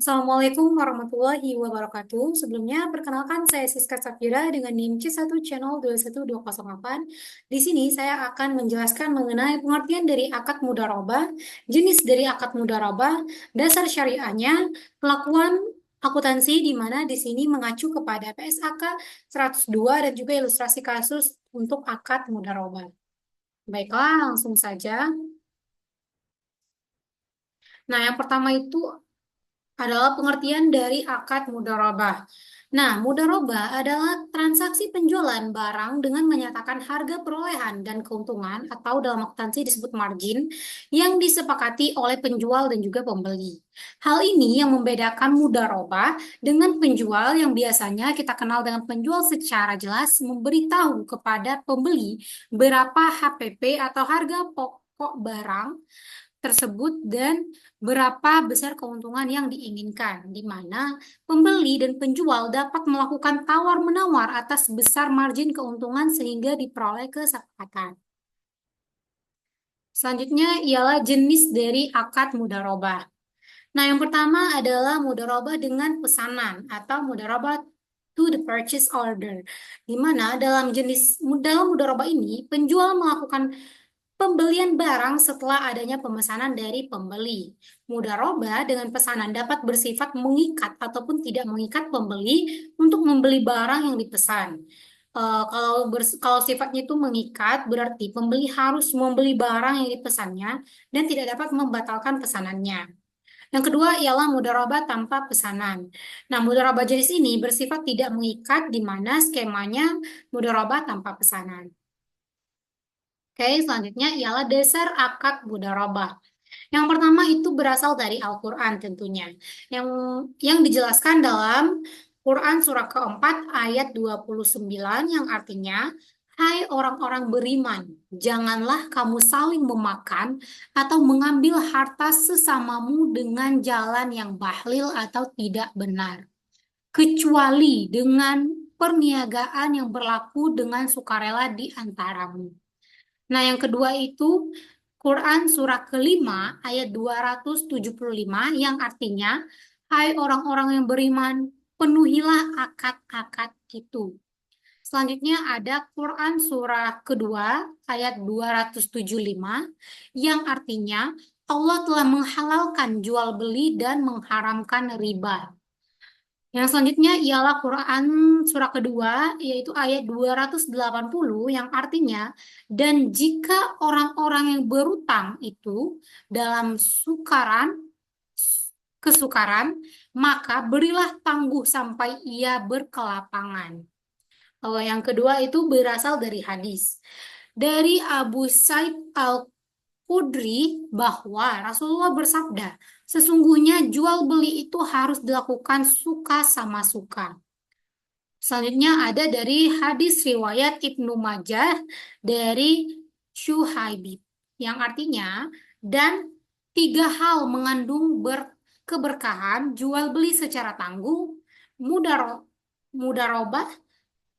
Assalamualaikum warahmatullahi wabarakatuh. Sebelumnya, perkenalkan saya Siska Safira dengan NIM C1 Channel 21208. Di sini saya akan menjelaskan mengenai pengertian dari akad mudharabah, jenis dari akad mudharabah, dasar syariahnya, pelakuan akuntansi di mana di sini mengacu kepada PSAK 102 dan juga ilustrasi kasus untuk akad mudharabah. Baiklah, langsung saja. Nah, yang pertama itu adalah pengertian dari akad mudharabah. Nah, mudharabah adalah transaksi penjualan barang dengan menyatakan harga perolehan dan keuntungan atau dalam akuntansi disebut margin yang disepakati oleh penjual dan juga pembeli. Hal ini yang membedakan mudharabah dengan penjual yang biasanya kita kenal dengan penjual secara jelas memberitahu kepada pembeli berapa HPP atau harga pokok barang tersebut dan berapa besar keuntungan yang diinginkan, di mana pembeli dan penjual dapat melakukan tawar-menawar atas besar margin keuntungan sehingga diperoleh kesepakatan. Selanjutnya ialah jenis dari akad mudharabah. Nah, yang pertama adalah mudharabah dengan pesanan atau mudharabah to the purchase order, di mana dalam mudharabah ini penjual melakukan pembelian barang setelah adanya pemesanan dari pembeli. Mudharabah dengan pesanan dapat bersifat mengikat ataupun tidak mengikat pembeli untuk membeli barang yang dipesan. Kalau sifatnya itu mengikat, berarti pembeli harus membeli barang yang dipesannya dan tidak dapat membatalkan pesanannya. Yang kedua ialah mudharabah tanpa pesanan. Nah, mudharabah jenis ini bersifat tidak mengikat di mana skemanya mudharabah tanpa pesanan. Oke, selanjutnya ialah dasar akad mudharabah. Yang pertama itu berasal dari Al-Quran tentunya. Yang yang dijelaskan dalam Quran surah keempat ayat 29 yang artinya, hai orang-orang beriman, janganlah kamu saling memakan atau mengambil harta sesamamu dengan jalan yang bahlil atau tidak benar, kecuali dengan perniagaan yang berlaku dengan sukarela di antaramu. Nah, yang kedua itu Quran surah kelima ayat 275 yang artinya, hai orang-orang yang beriman, penuhilah akad-akad itu. Selanjutnya ada Quran surah kedua ayat 275 yang artinya, Allah telah menghalalkan jual beli dan mengharamkan riba. Yang selanjutnya ialah Quran surah kedua, yaitu ayat 280 yang artinya, dan jika orang-orang yang berutang itu dalam kesukaran, maka berilah tangguh sampai ia berkelapangan. Yang kedua itu berasal dari hadis. Dari Abu Said Al-Khudri bahwa Rasulullah bersabda, sesungguhnya jual beli itu harus dilakukan suka sama suka. Selanjutnya ada dari hadis riwayat Ibnu Majah dari Syuhaibib yang artinya, dan tiga hal mengandung keberkahan: jual beli secara tangguh, mudarobah,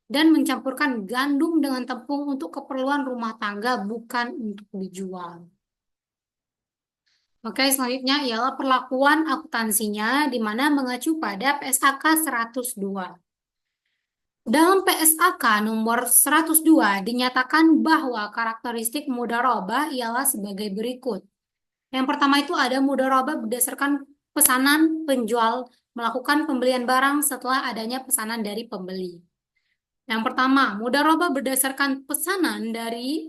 dan mencampurkan gandum dengan tepung untuk keperluan rumah tangga, bukan untuk dijual. Oke, selanjutnya ialah perlakuan akuntansinya di mana mengacu pada PSAK 102. Dalam PSAK nomor 102 dinyatakan bahwa karakteristik mudharabah ialah sebagai berikut. Yang pertama itu ada mudharabah berdasarkan pesanan penjual melakukan pembelian barang setelah adanya pesanan dari pembeli. Yang pertama, mudharabah berdasarkan pesanan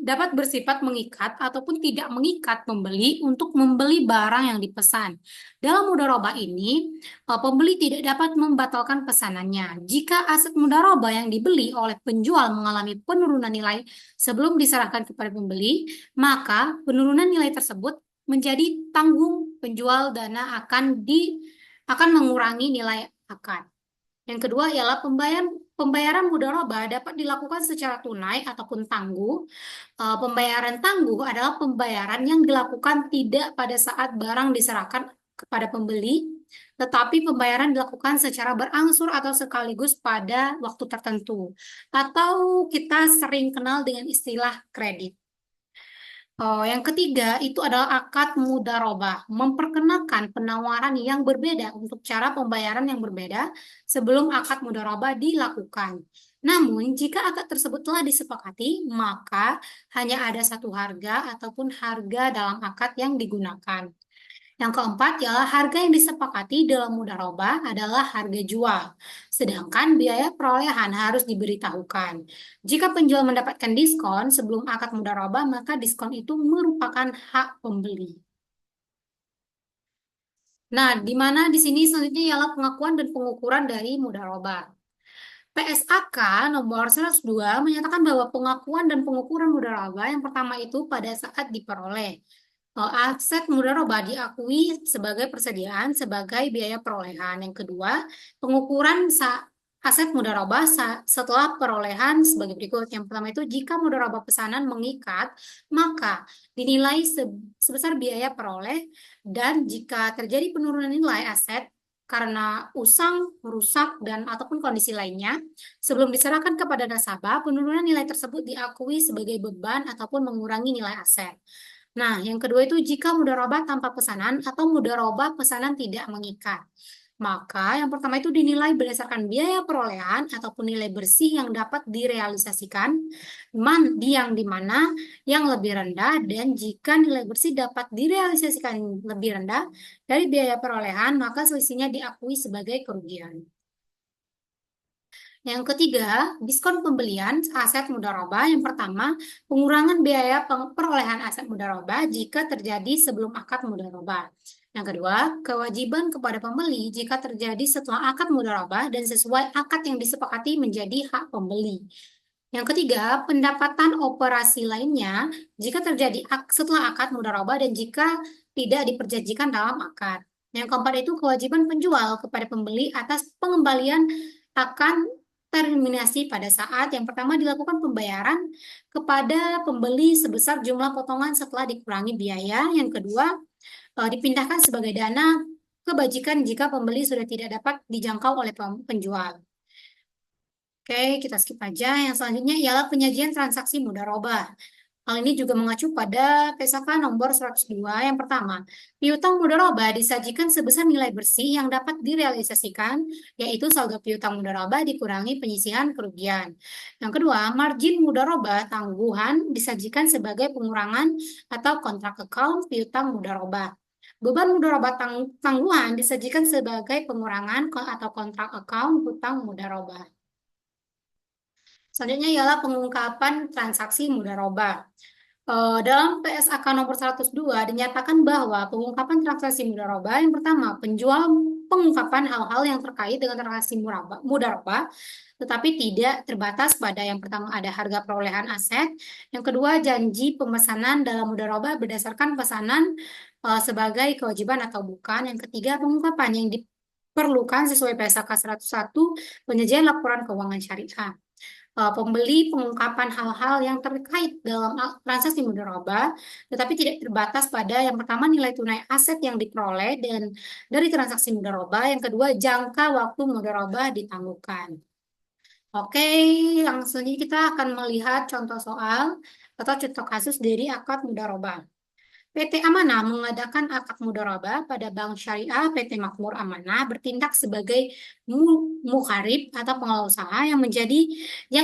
dapat bersifat mengikat ataupun tidak mengikat pembeli untuk membeli barang yang dipesan. Dalam mudharabah ini, pembeli tidak dapat membatalkan pesanannya. Jika aset mudharabah yang dibeli oleh penjual mengalami penurunan nilai sebelum diserahkan kepada pembeli, maka penurunan nilai tersebut menjadi tanggung penjual dana akan mengurangi nilai akad. Yang kedua ialah pembayaran mudharabah dapat dilakukan secara tunai ataupun tangguh. Pembayaran tangguh adalah pembayaran yang dilakukan tidak pada saat barang diserahkan kepada pembeli, tetapi pembayaran dilakukan secara berangsur atau sekaligus pada waktu tertentu, atau kita sering kenal dengan istilah kredit. Yang ketiga itu adalah akad mudharabah, memperkenalkan penawaran yang berbeda untuk cara pembayaran yang berbeda sebelum akad mudharabah dilakukan. Namun, jika akad tersebut telah disepakati, maka hanya ada satu harga ataupun harga dalam akad yang digunakan. Yang keempat ialah harga yang disepakati dalam mudharabah adalah harga jual, sedangkan biaya perolehan harus diberitahukan. Jika penjual mendapatkan diskon sebelum akad mudharabah, maka diskon itu merupakan hak pembeli. Nah, di mana di sini selanjutnya ialah pengakuan dan pengukuran dari mudharabah. PSAK nomor 102 menyatakan bahwa pengakuan dan pengukuran mudharabah yang pertama itu pada saat diperoleh. Aset mudharabah diakui sebagai persediaan sebagai biaya perolehan. Yang kedua, pengukuran aset mudharabah setelah perolehan sebagai berikut. Yang pertama itu jika mudharabah pesanan mengikat, maka dinilai sebesar biaya peroleh, dan jika terjadi penurunan nilai aset karena usang, rusak, dan ataupun kondisi lainnya, sebelum diserahkan kepada nasabah, penurunan nilai tersebut diakui sebagai beban ataupun mengurangi nilai aset. Nah, yang kedua itu jika mudharabah tanpa pesanan atau mudharabah pesanan tidak mengikat. Maka yang pertama itu dinilai berdasarkan biaya perolehan ataupun nilai bersih yang dapat direalisasikan, yang dimana yang lebih rendah, dan jika nilai bersih dapat direalisasikan lebih rendah dari biaya perolehan, maka selisihnya diakui sebagai kerugian. Yang ketiga, diskon pembelian aset mudharabah. Yang pertama, pengurangan biaya perolehan aset mudharabah jika terjadi sebelum akad mudharabah. Yang kedua, kewajiban kepada pembeli jika terjadi setelah akad mudharabah dan sesuai akad yang disepakati menjadi hak pembeli. Yang ketiga, pendapatan operasi lainnya jika terjadi setelah akad mudharabah dan jika tidak diperjanjikan dalam akad. Yang keempat itu kewajiban penjual kepada pembeli atas pengembalian akan terminasi pada saat yang pertama dilakukan pembayaran kepada pembeli sebesar jumlah potongan setelah dikurangi biaya. Yang kedua, dipindahkan sebagai dana kebajikan jika pembeli sudah tidak dapat dijangkau oleh penjual. Oke, kita skip aja. Yang selanjutnya ialah penyajian transaksi mudharabah. Hal ini juga mengacu pada PSAK nomor 102. Yang pertama, piutang mudharabah disajikan sebesar nilai bersih yang dapat direalisasikan, yaitu saldo piutang mudharabah dikurangi penyisihan kerugian. Yang kedua, margin mudharabah tangguhan disajikan sebagai pengurangan atau kontrak account piutang mudharabah. Beban mudharabah tangguhan disajikan sebagai pengurangan atau kontrak account hutang mudharabah. Selanjutnya ialah pengungkapan transaksi mudharabah. Dalam PSAK nomor 102 dinyatakan bahwa pengungkapan transaksi mudharabah yang pertama, penjual pengungkapan hal-hal yang terkait dengan transaksi mudharabah, tetapi tidak terbatas pada yang pertama ada harga perolehan aset, yang kedua janji pemesanan dalam mudharabah berdasarkan pesanan sebagai kewajiban atau bukan, yang ketiga pengungkapan yang diperlukan sesuai PSAK 101 penyajian laporan keuangan syariah. Pembeli pengungkapan hal-hal yang terkait dalam transaksi mudharabah, tetapi tidak terbatas pada yang pertama nilai tunai aset yang diperoleh dan dari transaksi mudharabah, yang kedua jangka waktu mudharabah ditangguhkan. Oke, langsung aja kita akan melihat contoh soal atau contoh kasus dari akad mudharabah. PT Amanah mengadakan akad mudharabah pada Bank Syariah PT Makmur Amanah bertindak sebagai mukharib atau pengelola usaha yang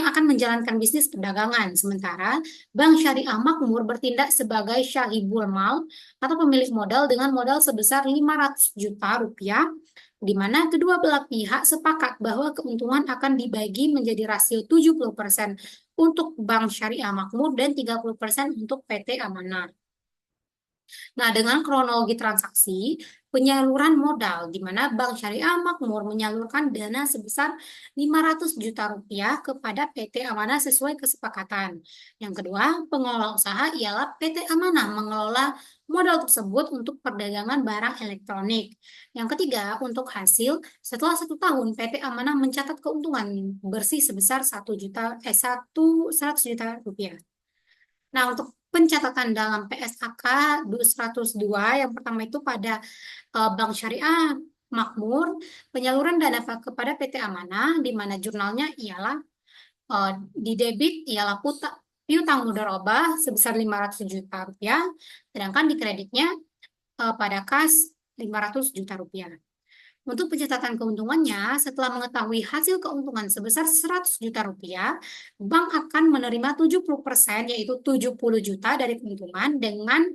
akan menjalankan bisnis perdagangan. Sementara Bank Syariah Makmur bertindak sebagai syahibul mal atau pemilik modal dengan modal sebesar 500 juta rupiah, di mana kedua belah pihak sepakat bahwa keuntungan akan dibagi menjadi rasio 70% untuk Bank Syariah Makmur dan 30% untuk PT Amanah. Nah, dengan kronologi transaksi, penyaluran modal di mana Bank Syariah Makmur menyalurkan dana sebesar 500 juta rupiah kepada PT Amanah sesuai kesepakatan. Yang kedua, pengelola usaha ialah PT Amanah mengelola modal tersebut untuk perdagangan barang elektronik. Yang ketiga, untuk hasil, setelah 1 tahun PT Amanah mencatat keuntungan bersih sebesar 100 juta rupiah. Nah, untuk pencatatan dalam PSAK 102 yang pertama itu pada Bank Syariah Makmur, penyaluran dana kepada PT Amanah, di mana jurnalnya ialah di debit ialah piutang mudharabah sebesar 500 juta rupiah, sedangkan di kreditnya pada kas 500 juta rupiah. Untuk pencatatan keuntungannya, setelah mengetahui hasil keuntungan sebesar 100 juta rupiah, bank akan menerima 70%, yaitu 70 juta dari keuntungan dengan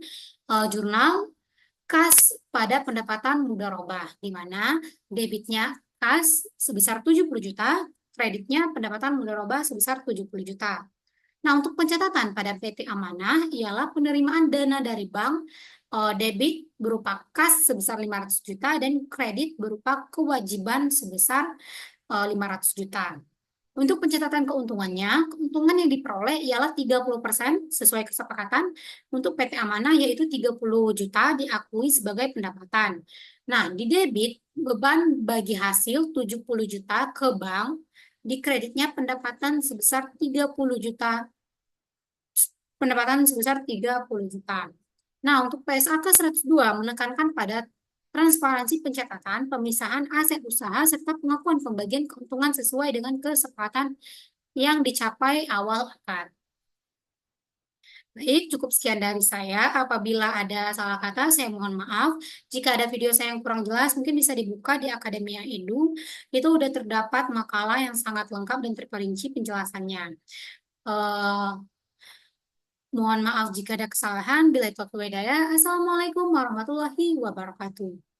jurnal kas pada pendapatan mudharabah, di mana debitnya kas sebesar 70 juta, kreditnya pendapatan mudharabah sebesar 70 juta. Nah, untuk pencatatan pada PT Amanah ialah penerimaan dana dari bank, debit berupa kas sebesar 500 juta dan kredit berupa kewajiban sebesar 500 juta. Untuk pencatatan keuntungannya, keuntungan yang diperoleh ialah 30% sesuai kesepakatan. Untuk PT Amanah yaitu 30 juta diakui sebagai pendapatan. Nah, di debit beban bagi hasil 70 juta ke bank, di kreditnya pendapatan sebesar 30 juta. Nah, untuk PSAK 102 menekankan pada transparansi pencatatan, pemisahan aset usaha, serta pengakuan pembagian keuntungan sesuai dengan kesepakatan yang dicapai awal akad. Baik, cukup sekian dari saya. Apabila ada salah kata, saya mohon maaf. Jika ada video saya yang kurang jelas, mungkin bisa dibuka di Akademia Edu. Itu udah terdapat makalah yang sangat lengkap dan terperinci penjelasannya. Eh, Mohon maaf jika ada kesalahan. Bila itu hidayah. Assalamualaikum warahmatullahi wabarakatuh.